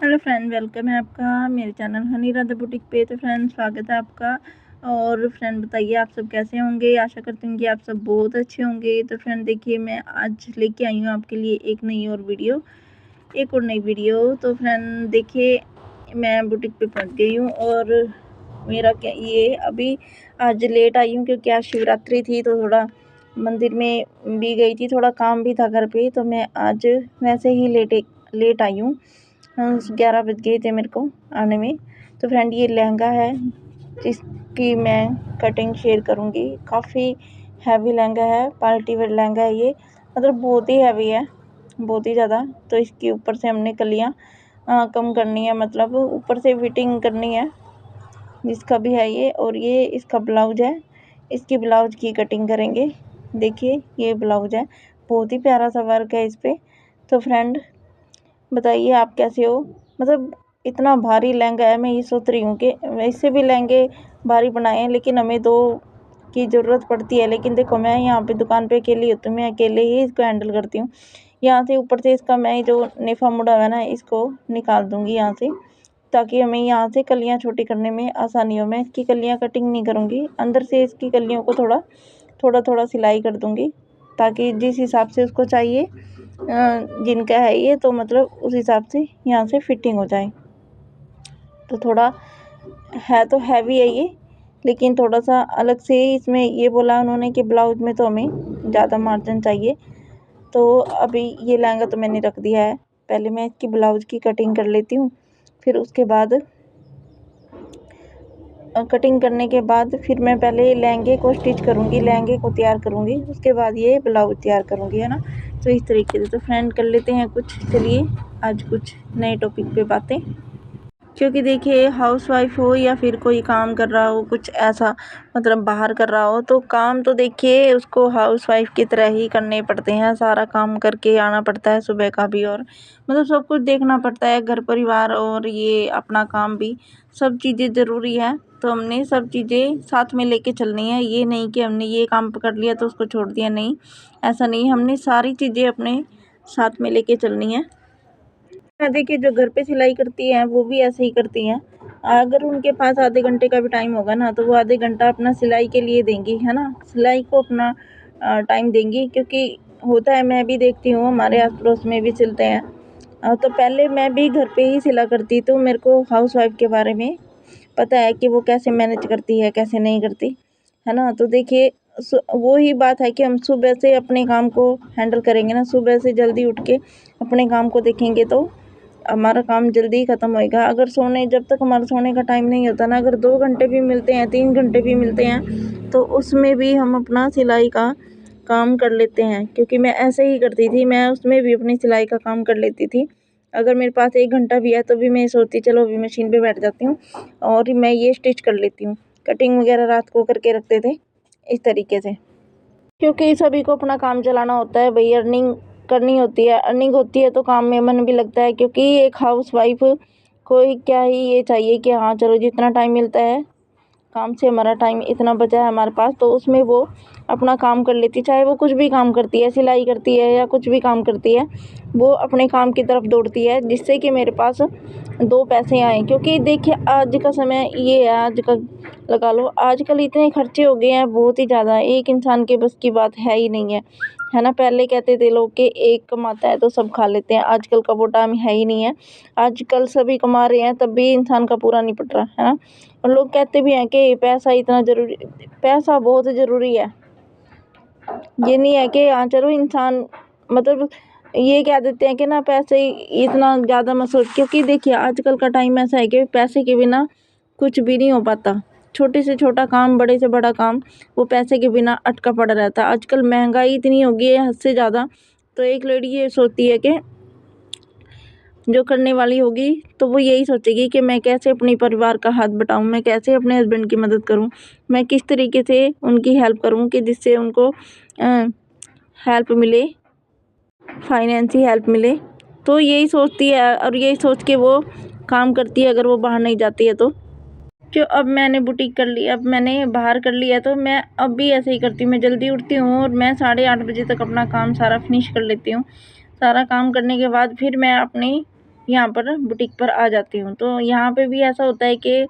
Hello friend, welcome है आपका मेरे चैनल हनी राधा बुटीक पे। तो फ्रेंड, स्वागत है आपका। और फ्रेंड, बताइए आप सब कैसे होंगे। आशा करती हूँ कि आप सब बहुत अच्छे होंगे। तो फ्रेंड देखिए, मैं आज लेके आई हूँ आपके लिए एक और नई वीडियो। तो फ्रेंड देखिए, मैं बुटीक पे पहुँच गई हूँ और मेरा क्या ये अभी आज लेट आई हूँ क्योंकि आज शिवरात्रि थी, तो थोड़ा मंदिर में भी गई थी, थोड़ा काम भी था घर पे। तो मैं आज वैसे ही लेट आई हूँ। 11 बज गए थे मेरे को आने में। तो फ्रेंड, ये लहंगा है जिसकी मैं कटिंग शेयर करूँगी। काफ़ी हैवी लहंगा है, पार्टी वेयर लहंगा है ये, मतलब बहुत ही हैवी है, बहुत ही ज़्यादा। तो इसके ऊपर से हमने कलियाँ कम करनी है, मतलब ऊपर से फिटिंग करनी है जिसका भी है ये। और ये इसका ब्लाउज है, इसकी ब्लाउज की कटिंग करेंगे। देखिए ये ब्लाउज है, बहुत ही प्यारा सा वर्क है इस पर। तो फ्रेंड बताइए आप कैसे हो। मतलब इतना भारी लहंगा है, मैं ये सोच रही हूँ कि वैसे भी लहंगे भारी बनाए हैं, लेकिन हमें दो की ज़रूरत पड़ती है। लेकिन देखो, मैं यहाँ पे दुकान पे अकेली होती हूँ, मैं अकेले ही इसको हैंडल करती हूँ। यहाँ से ऊपर से इसका मैं जो नेफा मुड़ा हुआ है ना, इसको निकाल दूँगी यहाँ से, ताकि हमें यहाँ से कलियाँ छोटी करने में आसानी हो। मैं इसकी कलियाँ कटिंग नहीं करूँगी, अंदर से इसकी कलियों को थोड़ा सिलाई कर दूँगी, ताकि जिस हिसाब से उसको चाहिए जिनका है ये, तो मतलब उस हिसाब से यहाँ से फिटिंग हो जाए। तो थोड़ा है तो हैवी है ये, लेकिन थोड़ा सा अलग से इसमें ये बोला उन्होंने कि ब्लाउज में तो हमें ज़्यादा मार्जिन चाहिए। तो अभी ये लहंगा तो मैंने रख दिया है, पहले मैं इसकी ब्लाउज की कटिंग कर लेती हूँ। फिर उसके बाद कटिंग करने के बाद फिर मैं पहले लहंगे को स्टिच करूँगी, लहंगे को तैयार करूँगी, उसके बाद ये ब्लाउज तैयार करूँगी, है ना। तो इस तरीके से तो फ्रेंड कर लेते हैं कुछ, चलिए आज कुछ नए टॉपिक पे बातें। क्योंकि देखिए, हाउसवाइफ हो या फिर कोई काम कर रहा हो, कुछ ऐसा मतलब बाहर कर रहा हो, तो काम तो देखिए उसको हाउसवाइफ की तरह ही करने पड़ते हैं। सारा काम करके आना पड़ता है सुबह का भी, और मतलब सब कुछ देखना पड़ता है, घर परिवार और ये अपना काम भी, सब चीज़ें ज़रूरी है। तो हमने सब चीज़ें साथ में लेके चलनी है। ये नहीं कि हमने ये काम पकड़ लिया तो उसको छोड़ दिया, नहीं, ऐसा नहीं। हमने सारी चीज़ें अपने साथ में लेके चलनी है। देखिए, जो घर पे सिलाई करती हैं वो भी ऐसे ही करती हैं। अगर उनके पास आधे घंटे का भी टाइम होगा ना, तो वो आधे घंटा अपना सिलाई के लिए देंगी, है ना, सिलाई को अपना टाइम देंगी। क्योंकि होता है, मैं भी देखती हूँ, हमारे आस पड़ोस में भी सिलते हैं। तो पहले मैं भी घर पे ही सिला करती, तो मेरे को हाउसवाइफ के बारे में पता है कि वो कैसे मैनेज करती है, कैसे नहीं करती, है ना। तो देखिए, वो ही बात है कि हम सुबह से अपने काम को हैंडल करेंगे ना, सुबह से जल्दी उठ के अपने काम को देखेंगे, तो हमारा काम जल्दी ही ख़त्म होएगा। अगर जब तक हमारा सोने का टाइम नहीं होता ना, अगर 2 घंटे भी मिलते हैं, 3 घंटे भी मिलते हैं, तो उसमें भी हम अपना सिलाई का काम कर लेते हैं। क्योंकि मैं ऐसे ही करती थी, मैं उसमें भी अपनी सिलाई का काम कर लेती थी। अगर मेरे पास 1 घंटा भी है तो भी मैं सोचती चलो अभी मशीन पे बैठ जाती हूँ और मैं ये स्टिच कर लेती हूँ। कटिंग वगैरह रात को करके रखते थे इस तरीके से। क्योंकि सभी को अपना काम चलाना होता है भई, अर्निंग करनी होती है, अर्निंग होती है तो काम में मन भी लगता है। क्योंकि एक हाउसवाइफ को ही क्या ही ये चाहिए कि हाँ चलो, जितना टाइम मिलता है काम से, हमारा टाइम इतना बचा है हमारे पास, तो उसमें वो अपना काम कर लेती है। चाहे वो कुछ भी काम करती है, सिलाई करती है या कुछ भी काम करती है, वो अपने काम की तरफ दौड़ती है, जिससे कि मेरे पास 2 पैसे आएँ। क्योंकि देखिए, आज का समय ये है, आज का लगा लो, आजकल इतने खर्चे हो गए हैं बहुत ही ज़्यादा, एक इंसान के बस की बात है ही नहीं है ना। पहले कहते थे लोग कि एक कमाता है तो सब खा लेते हैं, आजकल का वो टाइम है ही नहीं है। आजकल सभी कमा रहे हैं, तब भी इंसान का पूरा नहीं पड़ रहा, है ना। और लोग कहते भी हैं कि पैसा इतना ज़रूरी, पैसा बहुत ज़रूरी है। ये नहीं है कि हाँ चलो इंसान, मतलब ये कह देते हैं कि ना पैसे इतना ज़्यादा मत सोच। क्योंकि देखिए, आजकल का टाइम ऐसा है कि पैसे के बिना कुछ भी नहीं हो पाता। छोटे से छोटा काम, बड़े से बड़ा काम, वो पैसे के बिना अटका पड़ा रहता है। आजकल महंगाई इतनी हो गई है हद से ज़्यादा, तो एक लड़ी ये सोचती है कि जो करने वाली होगी तो वो यही सोचेगी कि मैं कैसे अपने परिवार का हाथ बटाऊं, मैं कैसे अपने हस्बैंड की मदद करूं, मैं किस तरीके से उनकी हेल्प करूं कि जिससे उनको हेल्प मिले, फाइनेंशियल हेल्प मिले। तो यही सोचती है और यही सोच के वो काम करती है, अगर वो बाहर नहीं जाती है तो। जो अब मैंने बुटीक कर ली, अब मैंने बाहर कर लिया, तो मैं अब भी ऐसे ही करती हूँ। मैं जल्दी उठती हूँ और मैं 8:30 बजे तक अपना काम सारा फिनिश कर लेती हूँ। सारा काम करने के बाद फिर मैं अपनी यहाँ पर बुटीक पर आ जाती हूँ। तो यहाँ पे भी ऐसा होता है कि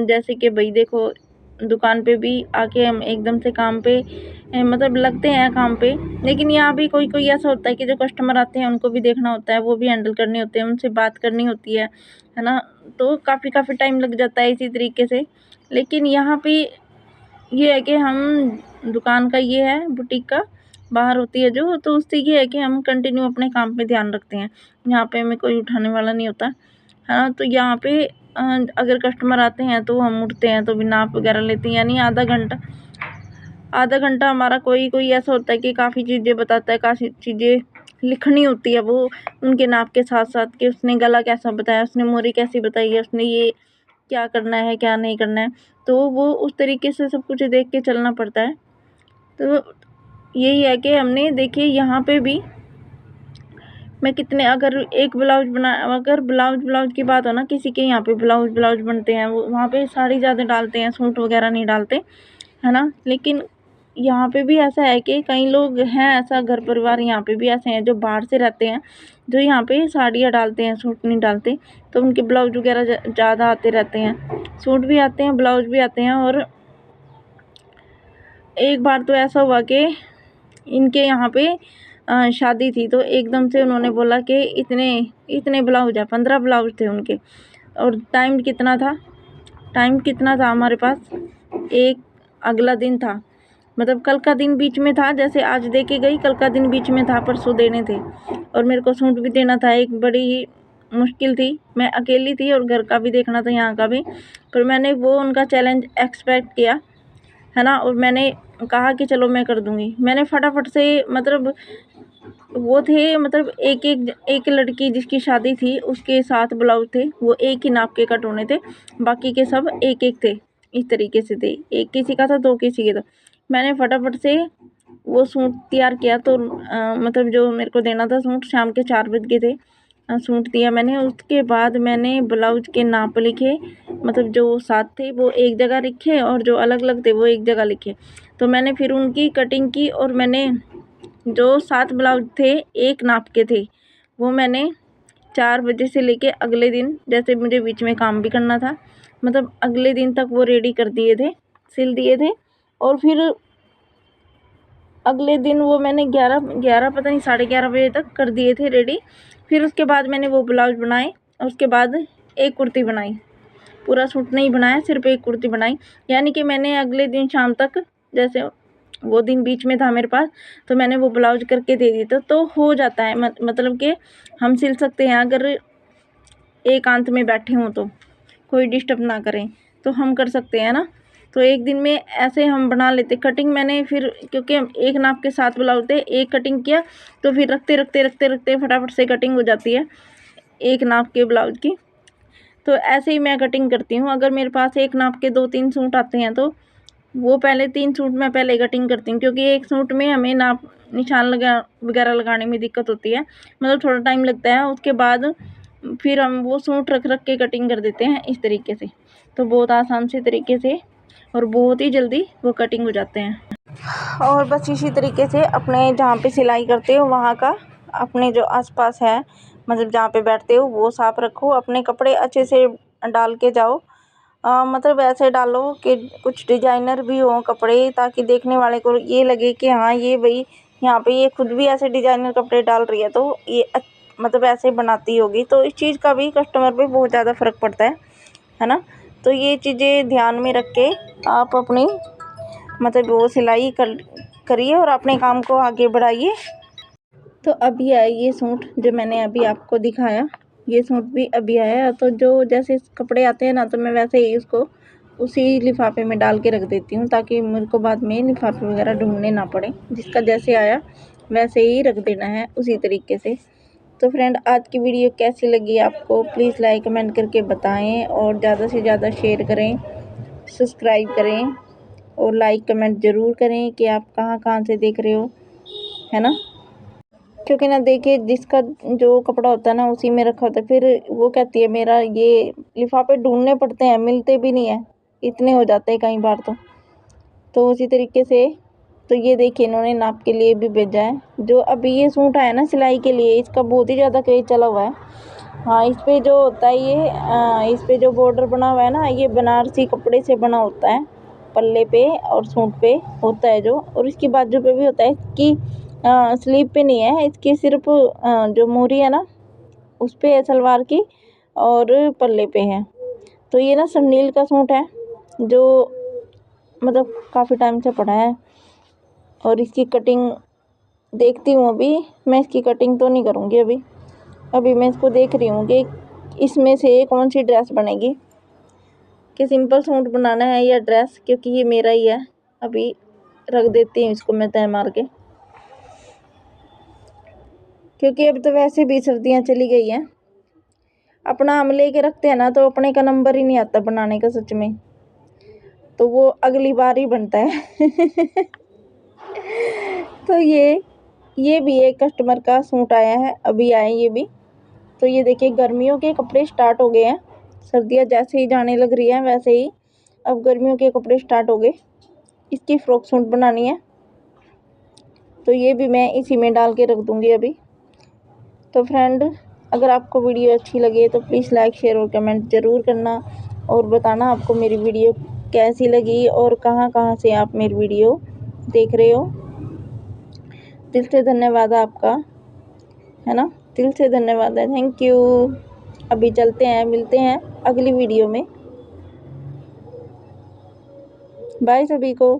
जैसे कि भाई देखो, दुकान पे भी आके हम एकदम से काम पे मतलब लगते हैं काम पे, लेकिन यहाँ भी कोई कोई ऐसा होता है कि जो कस्टमर आते हैं उनको भी देखना होता है, वो भी हैंडल करने होते हैं, उनसे बात करनी होती है ना। तो काफ़ी टाइम लग जाता है इसी तरीके से। लेकिन यहाँ पे ये है कि हम दुकान का ये है, बुटीक का बाहर होती है जो, तो उससे ये है कि हम कंटिन्यू अपने काम पे ध्यान रखते हैं। यहाँ पे हमें कोई उठाने वाला नहीं होता है ना। तो यहाँ पे अगर कस्टमर आते हैं तो हम उठते हैं तो भी नाप वगैरह लेते हैं, यानी आधा घंटा हमारा कोई ऐसा होता है कि काफ़ी चीज़ें बताता है, काफ़ी चीज़ें लिखनी होती है वो उनके नाप के साथ साथ, कि उसने गला कैसा बताया, उसने मोरी कैसी बताई है, उसने ये क्या करना है क्या नहीं करना है, तो वो उस तरीके से सब कुछ देख के चलना पड़ता है। तो यही है कि हमने देखिए यहाँ पे भी मैं कितने, अगर ब्लाउज की बात हो ना, किसी के यहाँ पे ब्लाउज बनते हैं, वो वहाँ पे साड़ी ज़्यादा डालते हैं, सूट वगैरह नहीं डालते है ना। लेकिन यहाँ पे भी ऐसा है कि कई लोग हैं, ऐसा घर परिवार यहाँ पे भी ऐसे हैं जो बाहर से रहते हैं, जो यहाँ पे साड़ियाँ डालते हैं, सूट नहीं डालते, तो उनके ब्लाउज वगैरह ज़्यादा आते रहते हैं, सूट भी आते हैं, ब्लाउज भी आते हैं। और एक बार तो ऐसा हुआ कि इनके यहाँ पे शादी थी, तो एकदम से उन्होंने बोला कि इतने ब्लाउज है, 15 ब्लाउज थे उनके। और टाइम कितना था हमारे पास, एक अगला दिन था, मतलब कल का दिन बीच में था, जैसे आज दे के गई, कल का दिन बीच में था, परसों देने थे। और मेरे को सूट भी देना था, एक बड़ी ही मुश्किल थी, मैं अकेली थी और घर का भी देखना था, यहाँ का भी। पर मैंने वो उनका चैलेंज एक्सपेक्ट किया है ना, और मैंने कहा कि चलो मैं कर दूँगी। मैंने फटाफट से, मतलब वो थे, मतलब एक लड़की जिसकी शादी थी उसके 7 ब्लाउज थे, वो एक ही नाप के कट होने थे, बाकी के सब एक थे, इस तरीके से थे। एक किसी का था, 2 किसी के था। मैंने फटाफट से वो सूट तैयार किया, तो मतलब जो मेरे को देना था सूट, शाम के 4 बज गए थे। सूट दिया मैंने, उसके बाद मैंने ब्लाउज के नाप लिखे, मतलब जो 7 थे वो एक जगह लिखे और जो अलग-अलग थे वो एक जगह लिखे। तो मैंने फिर उनकी कटिंग की, और मैंने जो 7 ब्लाउज थे एक नाप के थे, वो मैंने 4 बजे से लेके अगले दिन, जैसे मुझे बीच में काम भी करना था, मतलब अगले दिन तक वो रेडी कर दिए थे, सिल दिए थे। और फिर अगले दिन वो मैंने 11 पता नहीं 11:30 बजे तक कर दिए थे रेडी। फिर उसके बाद मैंने वो ब्लाउज बनाए, और उसके बाद एक कुर्ती बनाई, पूरा सूट नहीं बनाया, सिर्फ एक कुर्ती बनाई। यानी कि मैंने अगले दिन शाम तक, जैसे वो दिन बीच में था मेरे पास, तो मैंने वो ब्लाउज करके दे दी। तो हो जाता है, मतलब कि हम सिल सकते हैं, अगर एकांत में बैठे हों तो कोई डिस्टर्ब ना करें, तो हम कर सकते हैं ना। तो एक दिन में ऐसे हम बना लेते। कटिंग मैंने फिर, क्योंकि एक नाप के 7 ब्लाउज थे, एक कटिंग किया, तो फिर रखते फटाफट से कटिंग हो जाती है एक नाप के ब्लाउज की। तो ऐसे ही मैं कटिंग करती हूँ। अगर मेरे पास एक नाप के 2-3 सूट आते हैं, तो वो पहले 3 सूट मैं पहले कटिंग करती हूँ, क्योंकि एक सूट में हमें नाप निशान वगैरह लगाने में दिक्कत होती है, मतलब थोड़ा टाइम लगता है। उसके बाद फिर हम वो सूट रख के कटिंग कर देते हैं इस तरीके से। तो बहुत आसान से तरीके से और बहुत ही जल्दी वो कटिंग हो जाते हैं। और बस इसी तरीके से अपने जहाँ पे सिलाई करते हो वहाँ का, अपने जो आसपास है, मतलब जहाँ पे बैठते हो वो साफ़ रखो, अपने कपड़े अच्छे से डाल के जाओ। मतलब ऐसे डालो कि कुछ डिजाइनर भी हो कपड़े, ताकि देखने वाले को ये लगे कि हाँ ये भाई यहाँ पे ये खुद भी ऐसे डिजाइनर कपड़े डाल रही है, तो ये मतलब ऐसे बनाती होगी। तो इस चीज़ का भी कस्टमर पे बहुत ज़्यादा फ़र्क पड़ता है ना। तो ये चीज़ें ध्यान में रख के आप अपनी मतलब वो सिलाई करिए और अपने काम को आगे बढ़ाइए। तो अभी आया ये सूट जो मैंने अभी आपको दिखाया, ये सूट भी अभी आया। तो जो जैसे कपड़े आते हैं ना, तो मैं वैसे ही उसको उसी लिफाफे में डाल के रख देती हूँ, ताकि मेरे को बाद में लिफाफे वगैरह ढूंढने ना पड़े। जिसका जैसे आया वैसे ही रख देना है उसी तरीके से। तो फ्रेंड, आज की वीडियो कैसी लगी आपको, प्लीज़ लाइक कमेंट करके बताएं, और ज़्यादा से ज़्यादा शेयर करें, सब्सक्राइब करें, और लाइक कमेंट ज़रूर करें कि आप कहाँ कहाँ से देख रहे हो, है ना। क्योंकि ना देखिए, जिसका जो कपड़ा होता है ना उसी में रखा होता है, फिर वो कहती है मेरा ये लिफाफे ढूंढने पड़ते हैं, मिलते भी नहीं है, इतने हो जाते हैं कई बार। तो उसी तरीके से, तो ये देखिए इन्होंने नाप के लिए भी भेजा है। जो अभी ये सूट आया ना सिलाई के लिए, इसका बहुत ही ज़्यादा क्रेज चला हुआ है हाँ, इस पे जो होता है ये इस पे जो बॉर्डर बना हुआ है ना, ये बनारसी कपड़े से बना होता है। पल्ले पे और सूट पे होता है जो, और इसकी बाजू पे भी होता है। इसकी स्लीव पे नहीं है, इसकी सिर्फ जो मोहरी है ना उस पे है सलवार की, और पल्ले पे है। तो ये ना सनील का सूट है जो मतलब काफ़ी टाइम से पड़ा है, और इसकी कटिंग देखती हूँ। अभी मैं इसकी कटिंग तो नहीं करूँगी अभी। अभी मैं इसको देख रही हूँ कि इसमें से कौन सी ड्रेस बनेगी, कि सिंपल सूट बनाना है या ड्रेस, क्योंकि ये मेरा ही है। अभी रख देती हूँ इसको मैं तय मार के, क्योंकि अब तो वैसे भी सर्दियाँ चली गई हैं। अपना हम ले के रखते हैं ना तो अपने का नंबर ही नहीं आता बनाने का सच में, तो वो अगली बार ही बनता है। तो ये भी एक कस्टमर का सूट आया है, अभी आए ये भी। तो ये देखिए गर्मियों के कपड़े स्टार्ट हो गए हैं। सर्दियाँ जैसे ही जाने लग रही हैं वैसे ही अब गर्मियों के कपड़े स्टार्ट हो गए। इसकी फ्रॉक सूट बनानी है, तो ये भी मैं इसी में डाल के रख दूँगी अभी। तो फ्रेंड, अगर आपको वीडियो अच्छी लगे तो प्लीज़ लाइक शेयर और कमेंट ज़रूर करना, और बताना आपको मेरी वीडियो कैसी लगी और कहाँ कहाँ से आप मेरी वीडियो देख रहे हो। दिल से धन्यवाद आपका, है ना, दिल से धन्यवाद है, थैंक यू। अभी चलते हैं, मिलते हैं अगली वीडियो में। बाय सभी को।